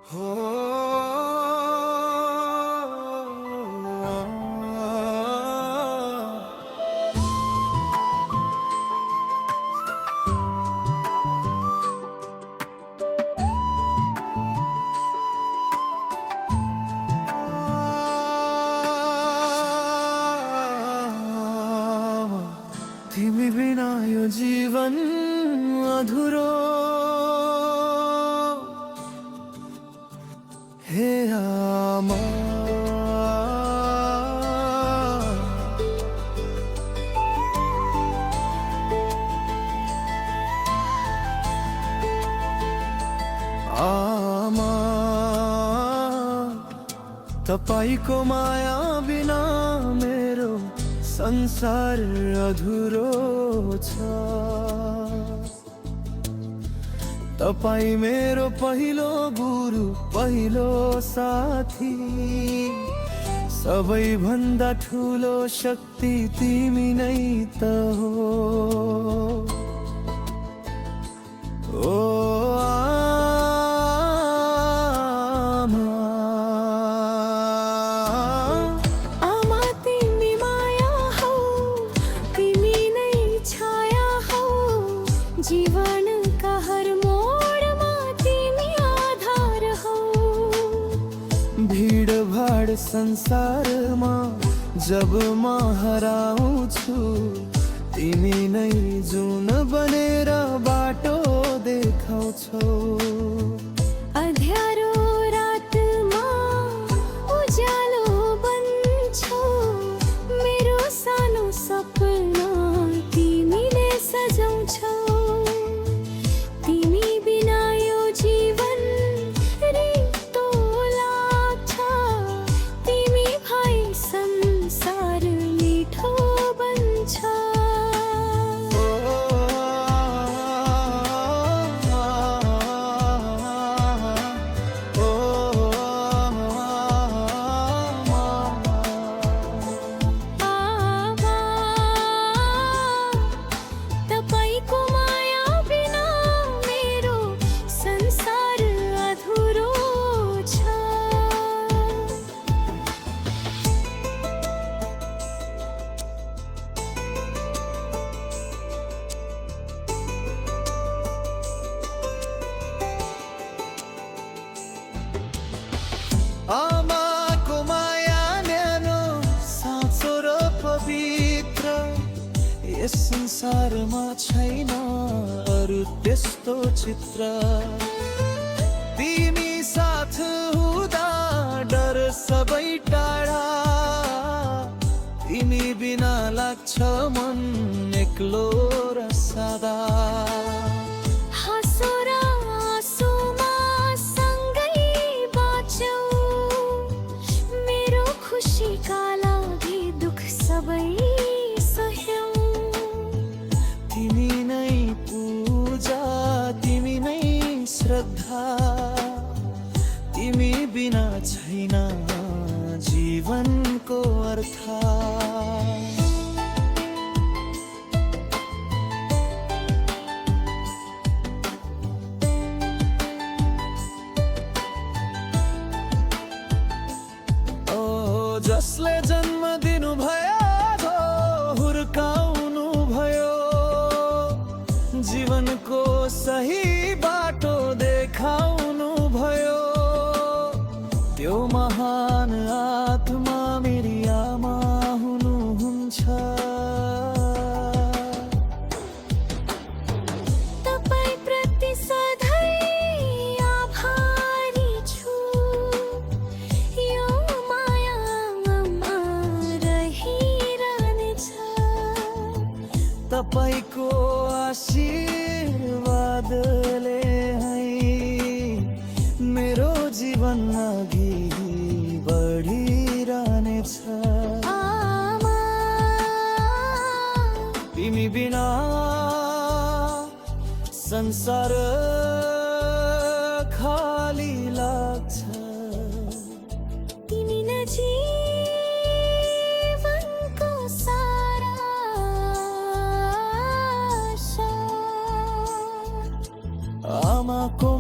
हो तिमी बिना यो जीवन अधुरो हे आमा आमा तपाईको माया बिना मेरो संसार अधुरो छ। तपाई मेरो पहिलो गुरु पहिलो साथी, सबैभन्दा ठुलो शक्ति तिमी नै त हो। ओ जीवन का हर मोडमा तिमी आधार हौ। भीड़ भाड़ संसारमा जब म हराउँछु, तिमी नै जुन बनेर बाटो देखाउँछौ। अँध्यारो रातमा उज्यालो बन्छौ, मेरो सानो सपना तिमीले सजाउँछौ। तिमी बिना यो जीवन रित्तो लाग्छ, तिमी भई संसार मिठो बन्छ। तपाईको माया बिना मेरो संसार अधुरो छ। आमाको माया न्यानो साँचो र पवित्र, यस संसारमा छैन अरू त्यस्तो चित्र। तिमी साथ हुँदा डर सबै टाढा, तिमी बिना लाग्छ मन एक्लो र सादा। हाँसो र आँसुमा सँगै बाँचौ, मेरो खुसीका लागि दुख सबै सह्यौ। तिमी नै पूजा तिमी नै श्रद्धा, तिमी बिना छैन जीवनको अर्थ। ओ जसले जन्म दिनु भयो हुर्काउनु भयो, जीवनको सही बाटो देखाउनु भयो। त्यो महान आत्मा मेरी आमा हुनुहुन्छ। तपाई प्रति सधैँ आभारी छु, यो मायामा रहिरहनेछ। तपाईको आशीर्वादले है मेरो जीवन अघि बढिरहनेछ। आमा तिमी बिना संसार खाली लाग्छ। तिमी न जीवनको सारा आमाको